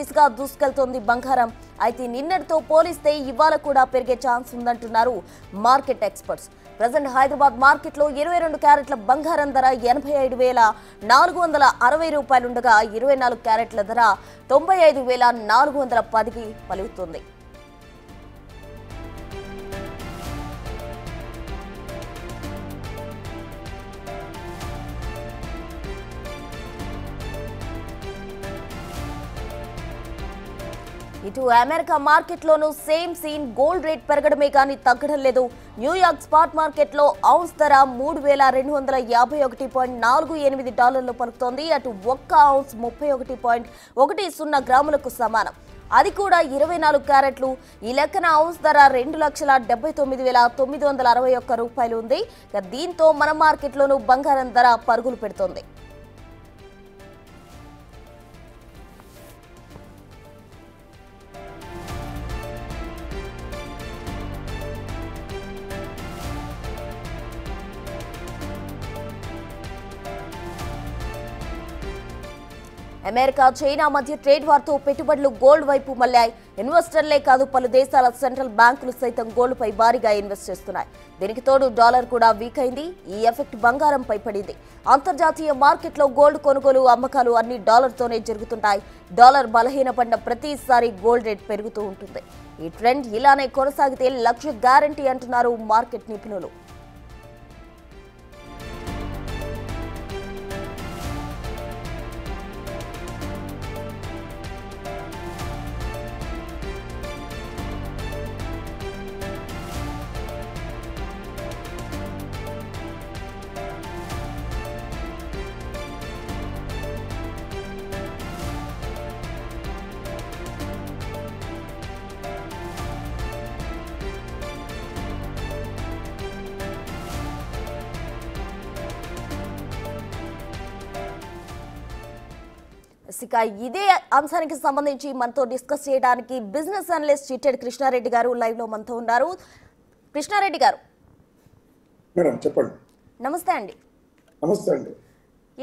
దిశగా దూసుకెళ్తోంది బంగారం. అయితే నిన్నటితో పోలిస్తే ఇవాళ కూడా పెరిగే ఛాన్స్ ఉందంటున్నారు మార్కెట్ ఎక్స్పర్ట్స్. ప్రజెంట్ హైదరాబాద్ మార్కెట్లో 22 క్యారెట్ల బంగారం ధర 85,460 రూపాయలుండగా 24 క్యారెట్ల ధర 95,410కి పలుకుతుంది. ఇటు అమెరికా మార్కెట్లోనూ సేమ్ సీన్. గోల్డ్ రేట్ పెరగడమే కానీ తగ్గడం లేదు. న్యూయార్క్ స్పాట్ మార్కెట్లో ఔన్స్ ధర $3,251.48 పలుకుతోంది. అటు ఒక్క ఔన్స్ 31.10 గ్రాములకు సమానం. అది కూడా 24 క్యారెట్లు. ఈ లెక్కన ఔన్స్ ధర 2,79,961 రూపాయలు ఉంది. దీంతో మన మార్కెట్లోనూ బంగారం ధర పరుగులు పెడుతోంది. అమెరికా చైనా మధ్య ట్రేడ్ వార్తో పెట్టుబడులు గోల్డ్ వైపు మళ్లాయి. ఇన్వెస్టర్లే కాదు పలు దేశాల సెంట్రల్ బ్యాంకులు సైతం గోల్డ్పై భారీగా ఇన్వెస్ట్ చేస్తున్నాయి. దీనికి తోడు డాలర్ కూడా వీక్ అయింది. ఈ ఎఫెక్ట్ బంగారంపై పడింది. అంతర్జాతీయ మార్కెట్లో గోల్డ్ కొనుగోలు అమ్మకాలు అన్ని డాలర్తోనే జరుగుతుంటాయి. డాలర్ బలహీనపడిన ప్రతిసారి గోల్డ్ రేట్ పెరుగుతూ ఉంటుంది. ఈ ట్రెండ్ ఇలానే కొనసాగితే లక్ష గ్యారంటీ అంటున్నారు మార్కెట్ నిపుణులు. ఇక ఇదే అంశానికి సంబంధించి మనతో డిస్కస్ చేయడానికి బిజినెస్ అనలిస్ట్ చిట్టెడి కృష్ణారెడ్డి గారు లైవ్ లో మనతో ఉన్నారు. కృష్ణారెడ్డి గారు చెప్పండి. నమస్తే అండి. నమస్తే అండి.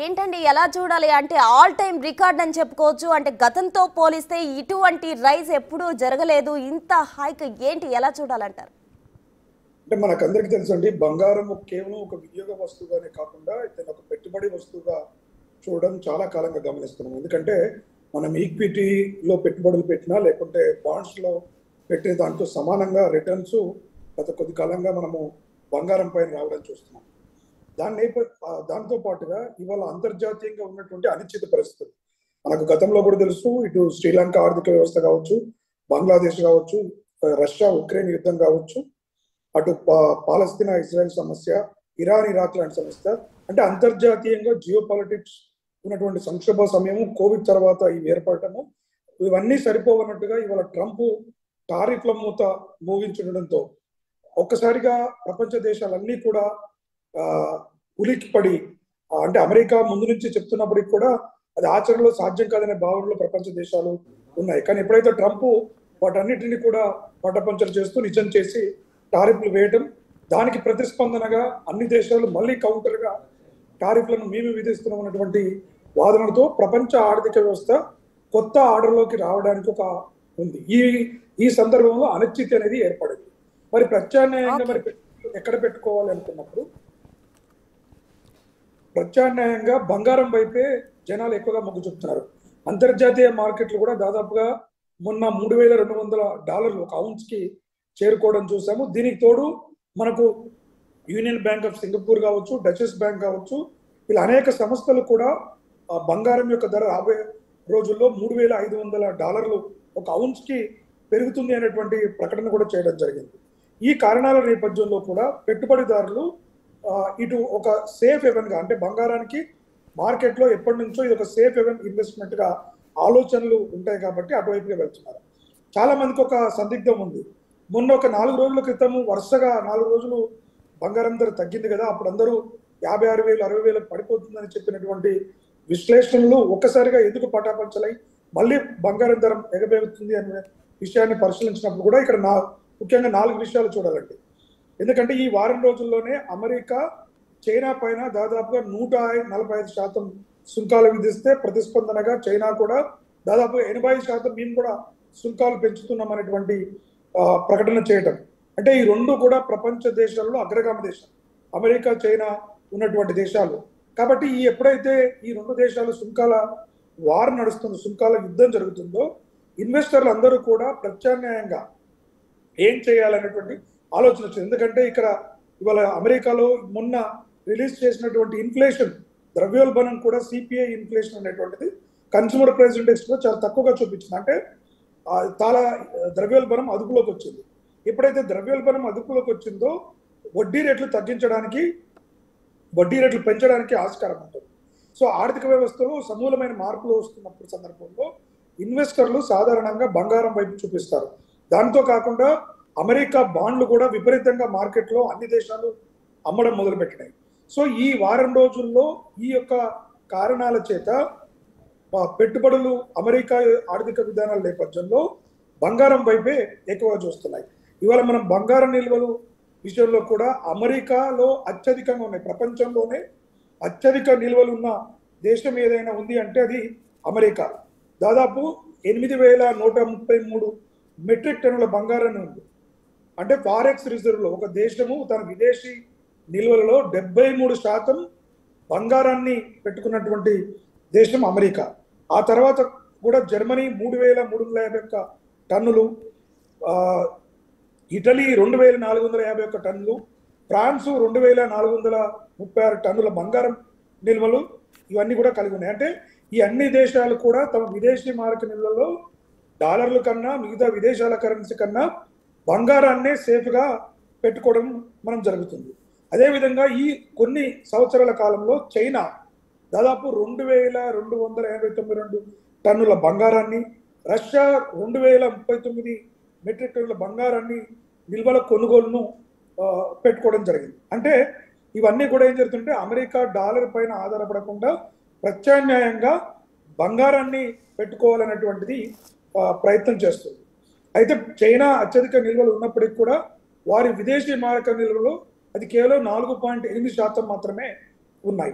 ఏంటండి ఎలా చూడాలి అంటే ఆల్ టైమ్ రికార్డ్ అని చెప్పుకోవచ్చు. అంటే గతంతో పోలిస్తే ఇటువంటి రైజ్ ఎప్పుడూ జరగలేదు. ఇంత హైక్ ఏంటి, ఎలా చూడాలంటారు? అంటే మనకందరికీ తెలుసండి, బంగారం కేవలం ఒక వినియోగ వస్తువుగానే కాకుండా ఇతను ఒక పెట్టుబడి వస్తువుగా చూడడం చాలా కాలంగా గమనిస్తున్నాం. ఎందుకంటే మనం ఈక్విటీలో పెట్టుబడులు పెట్టినా లేకుంటే బాండ్స్లో పెట్టిన దాంతో సమానంగా రిటర్న్స్ గత కొద్ది కాలంగా మనము బంగారం పైన రావడం చూస్తున్నాం. దాంతో పాటుగా ఇవాళ అంతర్జాతీయంగా ఉన్నటువంటి అనిశ్చిత పరిస్థితులు మనకు గతంలో కూడా తెలుసు. ఇటు శ్రీలంక ఆర్థిక వ్యవస్థ కావచ్చు, బంగ్లాదేశ్ కావచ్చు, రష్యా ఉక్రెయిన్ యుద్ధం కావచ్చు, అటు పాలస్తీనా ఇజ్రాయెల్ సమస్య, ఇరాన్ ఇరాక్ లాంటి సమస్య, అంటే అంతర్జాతీయంగా జియో పాలిటిక్స్ ఉన్నటువంటి సంక్షోభ సమయము, కోవిడ్ తర్వాత ఇవి ఏర్పడటము, ఇవన్నీ సరిపోవన్నట్టుగా ఇవాళ ట్రంప్ టారిఫ్ల మూత మోగించడంతో ఒక్కసారిగా ప్రపంచ దేశాలన్నీ కూడా ఉలిక్కిపడి, అంటే అమెరికా ముందు నుంచి చెప్తున్నప్పటికీ కూడా అది ఆచరణలో సాధ్యం కాదనే భావనలో ప్రపంచ దేశాలు ఉన్నాయి. కానీ ఎప్పుడైతే ట్రంప్ వాటన్నిటిని కూడా పటపంచలు చేస్తూ నిజం చేసి టారిఫ్లు వేయడం, దానికి ప్రతిస్పందనగా అన్ని దేశాలు మళ్ళీ కౌంటర్గా టారిఫ్లను మేము విధిస్తున్నామన్నటువంటి వాదనలతో ప్రపంచ ఆర్థిక వ్యవస్థ కొత్త ఆర్డర్లోకి రావడానికి ఒక ఉంది. ఈ సందర్భంలో అనిశ్చితి అనేది ఏర్పడింది. మరి ప్రత్యామ్నాయంగా మరి ఎక్కడ పెట్టుకోవాలి అనుకున్నప్పుడు ప్రత్యామ్నాయంగా బంగారం వైపే జనాలు ఎక్కువగా మొగ్గు చూపుతున్నారు. అంతర్జాతీయ మార్కెట్లు కూడా దాదాపుగా మొన్న $3,200 ఒక ఔన్స్ కి చేరుకోవడం చూసాము. దీనికి తోడు మనకు యూనియన్ బ్యాంక్ ఆఫ్ సింగపూర్ కావచ్చు, డచెస్ బ్యాంక్ కావచ్చు, ఇలా అనేక సంస్థలు కూడా బంగారం యొక్క ధర రాబోయే రోజుల్లో $3,500 ఒక ఔన్స్ కి పెరుగుతుంది అనేటువంటి ప్రకటన కూడా చేయడం జరిగింది. ఈ కారణాల నేపథ్యంలో కూడా పెట్టుబడిదారులు ఇటు ఒక సేఫ్ హెవెన్ గా, అంటే బంగారానికి మార్కెట్లో ఎప్పటి నుంచో ఇది ఒక సేఫ్ హెవెన్ ఇన్వెస్ట్మెంట్ గా ఆలోచనలు ఉంటాయి కాబట్టి అటువైపుగా వెళ్తున్నారు. చాలా మందికి ఒక సందిగ్ధం ఉంది. మొన్న ఒక 4 రోజుల క్రితం వరుసగా 4 రోజులు బంగారం ధర తగ్గింది కదా, అప్పుడు అందరూ 56,000 60,000 పడిపోతుందని చెప్పినటువంటి విశ్లేషణలు ఒక్కసారిగా ఎందుకు పటాపంచలై మళ్ళీ బంగారం ధర ఎగబెగుతుంది అనే విషయాన్ని పరిశీలించినప్పుడు కూడా ఇక్కడ ముఖ్యంగా 4 విషయాలు చూడాలండి. ఎందుకంటే ఈ వారం రోజుల్లోనే అమెరికా చైనా పైన దాదాపుగా 145% సుంకాలు విధిస్తే ప్రతిస్పందనగా చైనా కూడా దాదాపు 85% మేము కూడా సుంకాలు పెంచుతున్నాం అనేటువంటి ప్రకటన చేయటం. అంటే ఈ రెండు కూడా ప్రపంచ దేశాలలో అగ్రగామి దేశాలు, అమెరికా చైనా ఉన్నటువంటి దేశాలు. కాబట్టి ఎప్పుడైతే ఈ రెండు దేశాలు సుంకాల వార్ నడుస్తుందో, సుంకాల యుద్ధం జరుగుతుందో, ఇన్వెస్టర్లు అందరూ కూడా ప్రత్యామ్నాయంగా ఏం చేయాలనేటువంటి ఆలోచన వచ్చింది. ఎందుకంటే ఇక్కడ ఇవాళ అమెరికాలో మొన్న రిలీజ్ చేసినటువంటి ఇన్ఫ్లేషన్, ద్రవ్యోల్బణం కూడా సిపిఐ ఇన్ఫ్లేషన్ అనేటువంటిది కన్స్యూమర్ ప్రైస్ ఇండెక్స్ లో చాలా తక్కువగా చూపించింది. అంటే చాలా ద్రవ్యోల్బణం అదుపులోకి వచ్చింది. ఎప్పుడైతే ద్రవ్యోల్బణం అదుపులోకి వచ్చిందో వడ్డీ రేట్లు తగ్గించడానికి, వడ్డీ రేట్లు పెంచడానికి ఆస్కారం ఉంటుంది. సో ఆర్థిక వ్యవస్థలో సమూలమైన మార్పులు వస్తున్నప్పుడు సందర్భంలో ఇన్వెస్టర్లు సాధారణంగా బంగారం వైపు చూపిస్తారు. దాంతో కాకుండా అమెరికా బాండ్లు కూడా విపరీతంగా మార్కెట్లో అన్ని దేశాలు అమ్మడం మొదలుపెట్టినాయి. సో ఈ వారం రోజుల్లో ఈ యొక్క కారణాల చేత పెట్టుబడులు అమెరికా ఆర్థిక విధానాల నేపథ్యంలో బంగారం వైపే ఎక్కువగా చూస్తున్నాయి. ఇవాళ మనం బంగారం నిల్వలు విషయంలో కూడా అమెరికాలో అత్యధికంగా ఉన్నాయి. ప్రపంచంలోనే అత్యధిక నిల్వలు ఉన్న దేశం ఏదైనా ఉంది అంటే అది అమెరికా. దాదాపు 8,133 మెట్రిక్ టన్నుల బంగారాన్ని ఉంది. అంటే ఫారెక్స్ రిజర్వ్లో ఒక దేశము తన విదేశీ నిల్వలలో 73% బంగారాన్ని పెట్టుకున్నటువంటి దేశం అమెరికా. ఆ తర్వాత కూడా జర్మనీ 3,351 టన్నులు, ఇటలీ 2,451 టన్నులు, ఫ్రాన్స్ 2,436 టన్నుల బంగారం నిల్వలు ఇవన్నీ కూడా కలిగి ఉన్నాయి. అంటే ఈ అన్ని దేశాలు కూడా తమ విదేశీ మారక నిల్వలో డాలర్ల కన్నా మిగతా విదేశాల కరెన్సీ కన్నా బంగారాన్నే సేఫ్గా పెట్టుకోవడం మనం జరుగుతుంది. అదేవిధంగా ఈ కొన్ని సంవత్సరాల కాలంలో చైనా దాదాపు 2,289 టన్నుల బంగారాన్ని, రష్యా 2,039 మెట్రిక్ టన్నుల బంగారాన్ని నిల్వల కొనుగోలును పెట్టుకోవడం జరిగింది. అంటే ఇవన్నీ కూడా ఏం జరుగుతుంటే అమెరికా డాలర్ పైన ఆధారపడకుండా ప్రత్యామ్నాయంగా బంగారాన్ని పెట్టుకోవాలనేటువంటిది ప్రయత్నం చేస్తుంది. అయితే చైనా అత్యధిక నిల్వలు ఉన్నప్పటికీ కూడా వారి విదేశీ మారక నిల్వలు అది కేవలం 4.8% మాత్రమే ఉన్నాయి.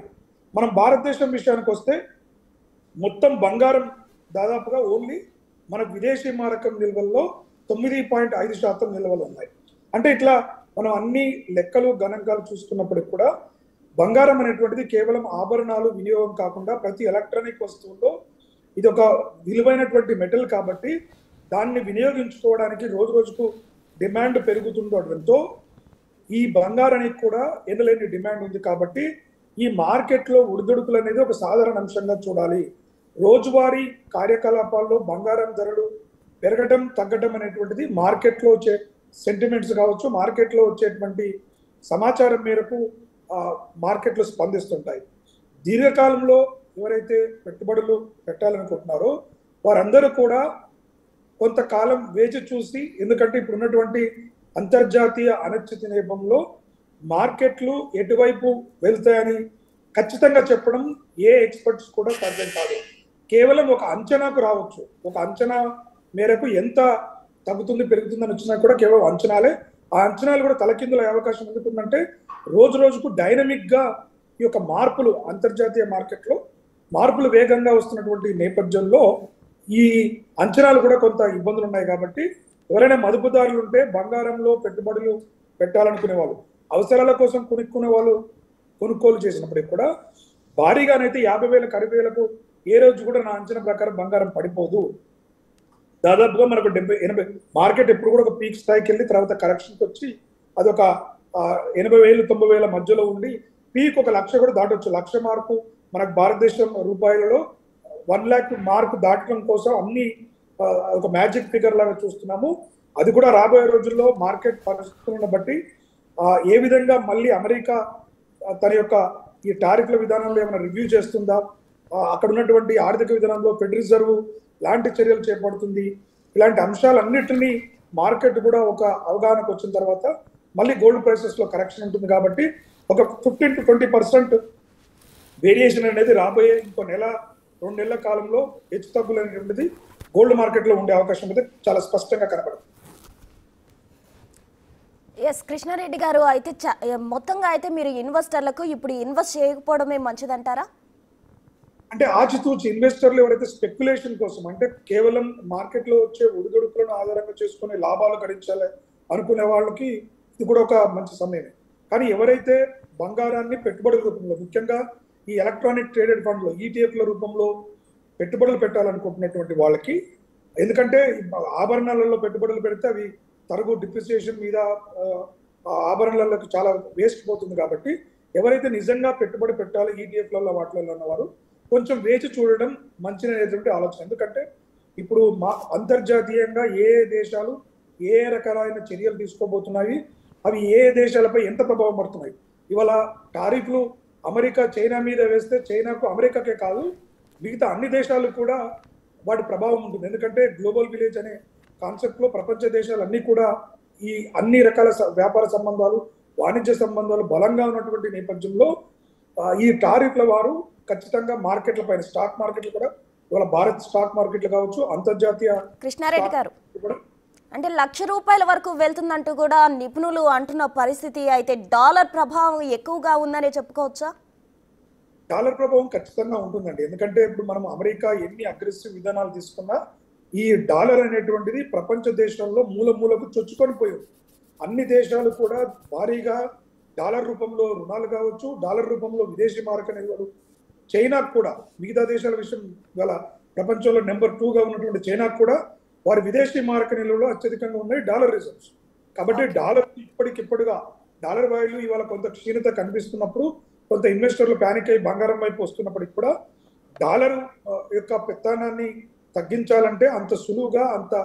మనం భారతదేశం విషయానికి వస్తే మొత్తం బంగారం దాదాపుగా ఓన్లీ మన విదేశీ మారకం నిల్వల్లో 9.5% నిల్వలు ఉన్నాయి. అంటే ఇట్లా మనం అన్ని లెక్కలు గణాంకాలు చూసుకున్నప్పటికి కూడా బంగారం అనేటువంటిది కేవలం ఆభరణాలు వినియోగం కాకుండా ప్రతి ఎలక్ట్రానిక్ వస్తువుల్లో ఇది ఒక విలువైనటువంటి మెటల్ కాబట్టి దాన్ని వినియోగించుకోవడానికి రోజు రోజుకు డిమాండ్ పెరుగుతుండటంతో ఈ బంగారానికి కూడా ఎనలేని డిమాండ్ ఉంది. కాబట్టి ఈ మార్కెట్లో ఒడిదుడుకులు అనేది ఒక సాధారణ అంశంగా చూడాలి. రోజువారీ కార్యకలాపాల్లో బంగారం ధరలు పెరగడం తగ్గడం అనేటువంటిది మార్కెట్లో వచ్చే సెంటిమెంట్స్ కావచ్చు, మార్కెట్లో వచ్చేటువంటి సమాచారం మేరకు మార్కెట్లు స్పందిస్తుంటాయి. దీర్ఘకాలంలో ఎవరైతే పెట్టుబడులు పెట్టాలనుకుంటున్నారో వారందరూ కూడా కొంతకాలం వేచి చూసి, ఎందుకంటే ఇప్పుడు ఉన్నటువంటి అంతర్జాతీయ అనిశ్చిత నేపథ్యంలో మార్కెట్లు ఎటువైపు వెళ్తాయని ఖచ్చితంగా చెప్పడం ఏ ఎక్స్పర్ట్స్ కూడా సాధ్యం కాదు. కేవలం ఒక అంచనాకు రావచ్చు. ఒక అంచనా మేరకు ఎంత తగ్గుతుంది పెరుగుతుందని వచ్చినా కూడా కేవలం అంచనాలే. ఆ అంచనాలు కూడా తలకిందులయ్యే అవకాశం ఎందుకుందంటే రోజు రోజుకు డైనమిక్గా ఈ యొక్క మార్పులు అంతర్జాతీయ మార్కెట్లో మార్పులు వేగంగా వస్తున్నటువంటి నేపథ్యంలో ఈ అంచనాలు కూడా కొంత ఇబ్బందులు ఉన్నాయి. కాబట్టి ఎవరైనా మదుపుదారులు ఉంటే బంగారంలో పెట్టుబడులు పెట్టాలనుకునే వాళ్ళు, అవసరాల కోసం కొనుక్కునే వాళ్ళు కొనుగోలు చేసినప్పటికి కూడా భారీగానైతే 50,000 60,000కు ఏ రోజు కూడా నా అంచనా ప్రకారం బంగారం పడిపోదు. దాదాపుగా మనకు 70-80 మార్కెట్ ఎప్పుడు కూడా ఒక పీక్ స్థాయికి వెళ్ళి తర్వాత కరెక్షన్కి వచ్చి అదొక 80,000-90,000 మధ్యలో ఉండి పీక్ 1,00,000 కూడా దాటొచ్చు. 1,00,000 మార్కు మనకు భారతదేశం రూపాయలలో 1,00,000 మార్కు దాటడం కోసం అన్ని ఒక మ్యాజిక్ ఫిగర్ లాగా చూస్తున్నాము. అది కూడా రాబోయే రోజుల్లో మార్కెట్ పరిస్థితులను బట్టి ఏ విధంగా మళ్ళీ అమెరికా తన యొక్క ఈ టారిఫ్ల విధానంలో ఏమైనా రివ్యూ చేస్తుందా, అక్కడ ఉన్నటువంటి ఆర్థిక విధానంలో ఫెడ్ రిజర్వ్ లాంటి చర్యలు చేపడుతుంది, ఇలాంటి అంశాలన్నిటినీ మార్కెట్ కూడా ఒక అవగాహనకు వచ్చిన తర్వాత మళ్ళీ గోల్డ్ ప్రైసెస్లో కరెక్షన్ ఉంటుంది. కాబట్టి ఒక 15-20% వేరియేషన్ అనేది రాబోయే ఇంకో 1-2 నెలల కాలంలో హెచ్చు తగ్గులు అనేటువంటిది గోల్డ్ మార్కెట్లో ఉండే అవకాశం అయితే చాలా స్పష్టంగా కనబడుతుంది. ఎస్ కృష్ణారెడ్డి గారు, అయితే మొత్తంగా అయితే మీరు ఇన్వెస్టర్లకు ఇప్పుడు ఇన్వెస్ట్ చేయకపోవడమే మంచిదంటారా? అంటే ఆచితూచి ఇన్వెస్టర్లు ఎవరైతే స్పెక్యులేషన్ కోసం అంటే కేవలం మార్కెట్లో వచ్చే ఒడిదుడుకులను ఆధారంగా చేసుకునే లాభాలు గడించాలి అనుకునే వాళ్ళకి ఇది కూడా ఒక మంచి సమయమే. కానీ ఎవరైతే బంగారాన్ని పెట్టుబడుల రూపంలో ముఖ్యంగా ఈ ఎలక్ట్రానిక్ ట్రేడెడ్ ఫండ్లో ఈటీఎఫ్ల రూపంలో పెట్టుబడులు పెట్టాలనుకుంటున్నటువంటి వాళ్ళకి, ఎందుకంటే ఆభరణాలలో పెట్టుబడులు పెడితే అవి తరుగు డిప్రిసియేషన్ మీద ఆభరణాలకు చాలా వేస్ట్ పోతుంది. కాబట్టి ఎవరైతే నిజంగా పెట్టుబడి పెట్టాలి ఈటీఎఫ్లలో వాటిలలో ఉన్నవారు కొంచెం వేచి చూడడం మంచిదనేటువంటి ఆలోచన. ఎందుకంటే ఇప్పుడు అంతర్జాతీయంగా ఏ దేశాలు ఏ రకాలైన చర్యలు తీసుకోబోతున్నాయి, అవి ఏ దేశాలపై ఎంత ప్రభావం పడుతున్నాయి. ఇవాళ టారిఫ్లు అమెరికా చైనా మీద వేస్తే చైనాకు అమెరికాకే కాదు మిగతా అన్ని దేశాలు కూడా వాటి ప్రభావం ఉంటుంది. ఎందుకంటే గ్లోబల్ విలేజ్ అనే కాన్సెప్ట్లో ప్రపంచ దేశాలన్నీ కూడా ఈ అన్ని రకాల వ్యాపార సంబంధాలు వాణిజ్య సంబంధాలు బలంగా ఉన్నటువంటి నేపథ్యంలో ఈ టారిఫ్ల వారు ఖచ్చితంగా మార్కెట్ల పైన స్టాక్ మార్కెట్లు కూడా ఇవాళ భారత్ స్టాక్ మార్కెట్లు కావచ్చు అంతర్జాతీయ కృష్ణారెడ్డి గారు అంటే ₹1,00,000 వరకు వెళ్తుందంటూ కూడా నిపుణులు అంటున్న పరిస్థితి అయితే డాలర్ ప్రభావం ఎక్కువగా ఉందనే చెప్పుకోవచ్చా? డాలర్ ప్రభావం ఖచ్చితంగా ఉంటుందండి. ఎందుకంటే ఇప్పుడు మనం అమెరికా ఎన్ని అగ్రెసివ్ విధానాలు తీసుకున్నా ఈ డాలర్ అనేటువంటిది ప్రపంచ దేశాల్లో మూలకు చొచ్చుకొని పోయింది. అన్ని దేశాలు కూడా భారీగా డాలర్ రూపంలో రుణాలు కావచ్చు, డాలర్ రూపంలో విదేశీ మారక నిల్వలు, చైనాకు కూడా మిగతా దేశాల విషయం గల ప్రపంచంలో నెంబర్ 2గా ఉన్నటువంటి చైనాకు కూడా వారి విదేశీ మారక నిల్వలు అత్యధికంగా ఉన్నాయి డాలర్ రిజర్వ్స్. కాబట్టి డాలర్ ఇప్పటికిప్పుడుగా డాలర్ వాల్యూ ఇవాళ కొంత క్షీణత కనిపిస్తున్నప్పుడు కొంత ఇన్వెస్టర్లు ప్యానిక్ అయి బంగారం వైపు వస్తున్నప్పటికి కూడా డాలర్ యొక్క పెత్తనాన్ని తగ్గించాలంటే అంత సులువుగా అంత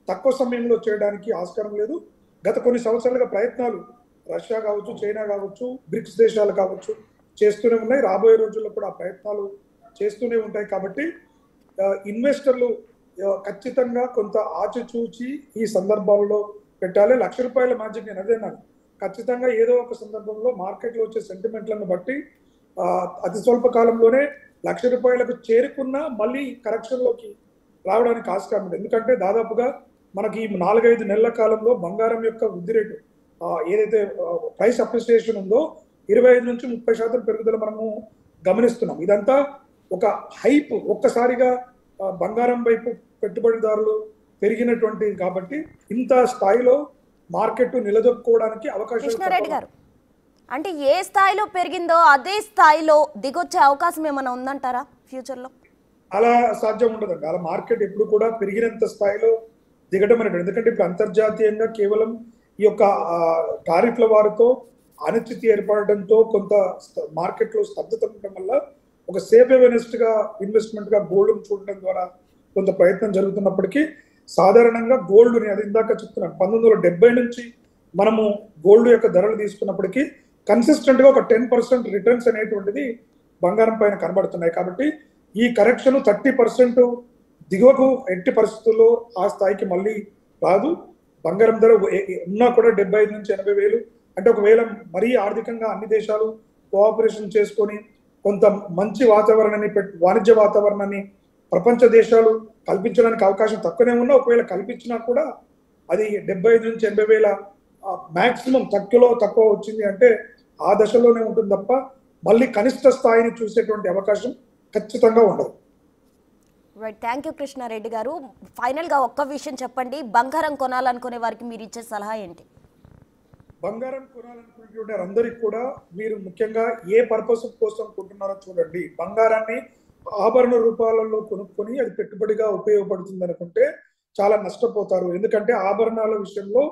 తక్కువ సమయంలో చేయడానికి ఆస్కారం లేదు. గత కొన్ని సంవత్సరాలుగా ప్రయత్నాలు రష్యా కావచ్చు, చైనా కావచ్చు, బ్రిక్స్ దేశాలు కావచ్చు చేస్తూనే ఉన్నాయి. రాబోయే రోజుల్లో కూడా ఆ ప్రయత్నాలు చేస్తూనే ఉంటాయి. కాబట్టి ఇన్వెస్టర్లు ఖచ్చితంగా కొంత ఆచిచూచి ఈ సందర్భాల్లో పెట్టాలి. ₹1,00,000 మ్యాజిక్ నేను అదేనాను. ఖచ్చితంగా ఏదో ఒక సందర్భంలో మార్కెట్లో వచ్చే సెంటిమెంట్లను బట్టి అతి స్వల్ప కాలంలోనే ₹1,00,000కు చేరుకున్నా మళ్ళీ కరెక్షన్లోకి రావడానికి ఆస్కారం ఉంది. ఎందుకంటే దాదాపుగా మనకి 4-5 నెలల కాలంలో బంగారం యొక్క వృద్ధి రేటు ఏదైతే ప్రైస్ అప్రిసియేషన్ ఉందో 25-30% పెరుగుదల మనము గమనిస్తున్నాం. ఇదంతా ఒక హైప్ ఒక్కసారిగా బంగారం వైపు పెట్టుబడిదారులు పెరిగినటువంటి కాబట్టి ఇంత స్థాయిలో మార్కెట్ నిలదొక్కుకోవడానికి అవకాశం. కృష్ణారెడ్డి గారు అంటే ఏ స్థాయిలో పెరిగిందో అదే స్థాయిలో దిగొచ్చే అవకాశం ఏమైనా ఉందంటారా ఫ్యూచర్లో? అలా సాధ్యం ఉండదండి. అలా మార్కెట్ ఎప్పుడు కూడా పెరిగినంత స్థాయిలో దిగడం అనేది, ఎందుకంటే ఇప్పుడు అంతర్జాతీయంగా కేవలం ఈ యొక్క టారిఫ్ల వారితో అనిశ్చితి ఏర్పడడంతో కొంత మార్కెట్లో స్తబ్దత ఉండడం వల్ల ఒక సేఫ్ హెవెనెస్ట్ గా ఇన్వెస్ట్మెంట్ గా గోల్డ్ చూడడం ద్వారా కొంత ప్రయత్నం జరుగుతున్నప్పటికీ సాధారణంగా గోల్డ్ అది ఇందాక చెప్తున్నాను 1970 నుంచి మనము గోల్డ్ యొక్క ధరలు తీసుకున్నప్పటికీ కన్సిస్టెంట్ గా ఒక 10% రిటర్న్స్ అనేటువంటిది బంగారం పైన కనబడుతున్నాయి. కాబట్టి ఈ కరెక్షన్ 30% దిగువకు ఎట్టి పరిస్థితుల్లో ఆ స్థాయికి మళ్ళీ రాదు. బంగారం ధర ఉన్నా కూడా 75 నుంచి 80 వేలు అంటే ఒకవేళ మరీ ఆర్థికంగా అన్ని దేశాలు కోఆపరేషన్ చేసుకొని కొంత మంచి వాతావరణాన్ని వాణిజ్య వాతావరణాన్ని ప్రపంచ దేశాలు కల్పించడానికి అవకాశం తక్కువనే ఉన్నా ఒకవేళ కల్పించినా కూడా అది 75 నుంచి 80 వేల మాక్సిమం తక్కువ వచ్చింది అంటే ఆ దశలోనే ఉంటుంది తప్ప మళ్ళీ కనిష్ట స్థాయిని చూసేటువంటి అవకాశం ఖచ్చితంగా ఉండదు. రైట్, థ్యాంక్ యూ కృష్ణారెడ్డి గారు. ఫైనల్గా ఒక్క విషయం చెప్పండి, బంగారం కొనాలనుకునే వారికి మీరు ఇచ్చే సలహా ఏంటి? బంగారం కొనాలనుకునే అందరికి కూడా మీరు ముఖ్యంగా ఏ పర్పస్ కోసం కొంటున్నారో చూడండి. బంగారాన్ని ఆభరణ రూపాలలో కొనుక్కొని అది పెట్టుబడిగా ఉపయోగపడుతుంది అనుకుంటే చాలా నష్టపోతారు. ఎందుకంటే ఆభరణాల విషయంలో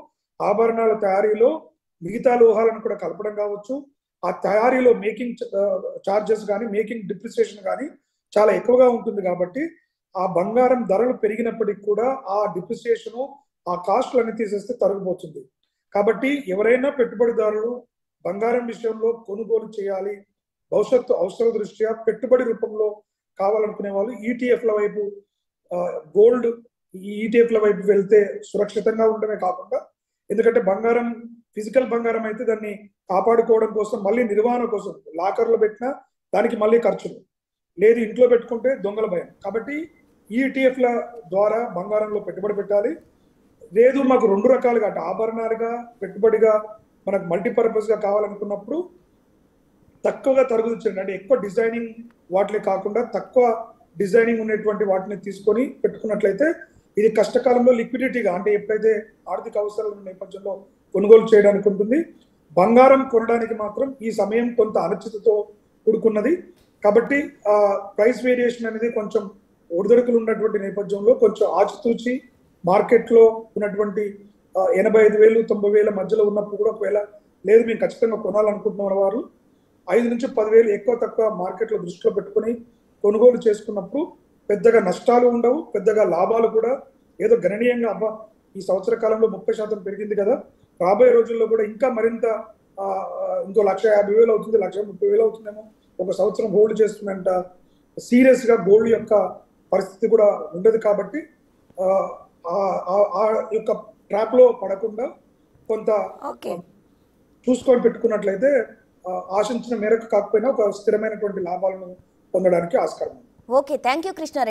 ఆభరణాల తయారీలో మిగతా లోహాలను కూడా కలపడం కావచ్చు, ఆ తయారీలో మేకింగ్ చార్జెస్ కానీ మేకింగ్ డిప్రిసియేషన్ కానీ చాలా ఎక్కువగా ఉంటుంది. కాబట్టి ఆ బంగారం ధరలు పెరిగినప్పటికీ కూడా ఆ డిప్రిసియేషను ఆ కాస్ట్లన్నీ తీసేస్తే తరిగిపోతుంది. కాబట్టి ఎవరైనా పెట్టుబడిదారులు బంగారం విషయంలో కొనుగోలు చేయాలి, భవిష్యత్తు అవసరాల దృష్ట్యా పెట్టుబడి రూపంలో కావాలనుకునే వాళ్ళు ఈటీఎఫ్ల వైపు గోల్డ్ ఈటీఎఫ్ల వైపు వెళ్తే సురక్షితంగా ఉండడమే కాకుండా, ఎందుకంటే బంగారం ఫిజికల్ బంగారం అయితే దాన్ని కాపాడుకోవడం కోసం మళ్ళీ నిర్వహణ కోసం లాకర్లో పెట్టినా దానికి మళ్ళీ ఖర్చులు లేదు, ఇంట్లో పెట్టుకుంటే దొంగల భయం. కాబట్టి ఈటీఎఫ్ల ద్వారా బంగారంలో పెట్టుబడి పెట్టాలి. లేదు మాకు 2 రకాలుగా ఆభరణాలుగా పెట్టుబడిగా మనకు మల్టీపర్పస్ గా కావాలనుకున్నప్పుడు తక్కువగా తరగతి చెందిన అంటే ఎక్కువ డిజైనింగ్ వాటిని కాకుండా తక్కువ డిజైనింగ్ ఉన్నటువంటి వాటిని తీసుకొని పెట్టుకున్నట్లయితే ఇది కష్టకాలంలో లిక్విడిటీగా అంటే ఎప్పుడైతే ఆర్థిక అవసరాలు ఉన్న నేపథ్యంలో కొనుగోలు చేయడానికి ఉంటుంది. బంగారం కొనడానికి మాత్రం ఈ సమయం కొంత అనిశ్చితతో కూడుకున్నది కాబట్టి ప్రైస్ వేరియేషన్ అనేది కొంచెం ఒడిదొడుకులు ఉన్నటువంటి నేపథ్యంలో కొంచెం ఆచితూచి మార్కెట్లో ఉన్నటువంటి 85,000 90,000 మధ్యలో ఉన్నప్పుడు కూడా ఒకవేళ లేదు మేము ఖచ్చితంగా కొనాలనుకుంటున్న వారు 5 నుంచి 10,000 ఎక్కువ తక్కువ మార్కెట్లో దృష్టిలో పెట్టుకుని కొనుగోలు చేసుకున్నప్పుడు పెద్దగా నష్టాలు ఉండవు, పెద్దగా లాభాలు కూడా ఏదో గణనీయంగా ఈ సంవత్సర కాలంలో 30% పెరిగింది కదా, రాబోయే రోజుల్లో కూడా ఇంకా మరింత ఇంకో 1,50,000 అవుతుంది, 1,30,000 అవుతుందేమో ఒక సంవత్సరం హోల్డ్ చేస్తున్నంత సీరియస్ గా గోల్డ్ యొక్క పరిస్థితి కూడా ఉండదు. కాబట్టి ఆ యొక్క ట్రాప్ లో పడకుండా కొంత చూసుకొని పెట్టుకున్నట్లయితే ఆశించిన మేరకు కాకపోయినా ఒక స్థిరమైనటువంటి లాభాలను పొందడానికి ఆస్కారం. Okay, thank you Krishna Reddy.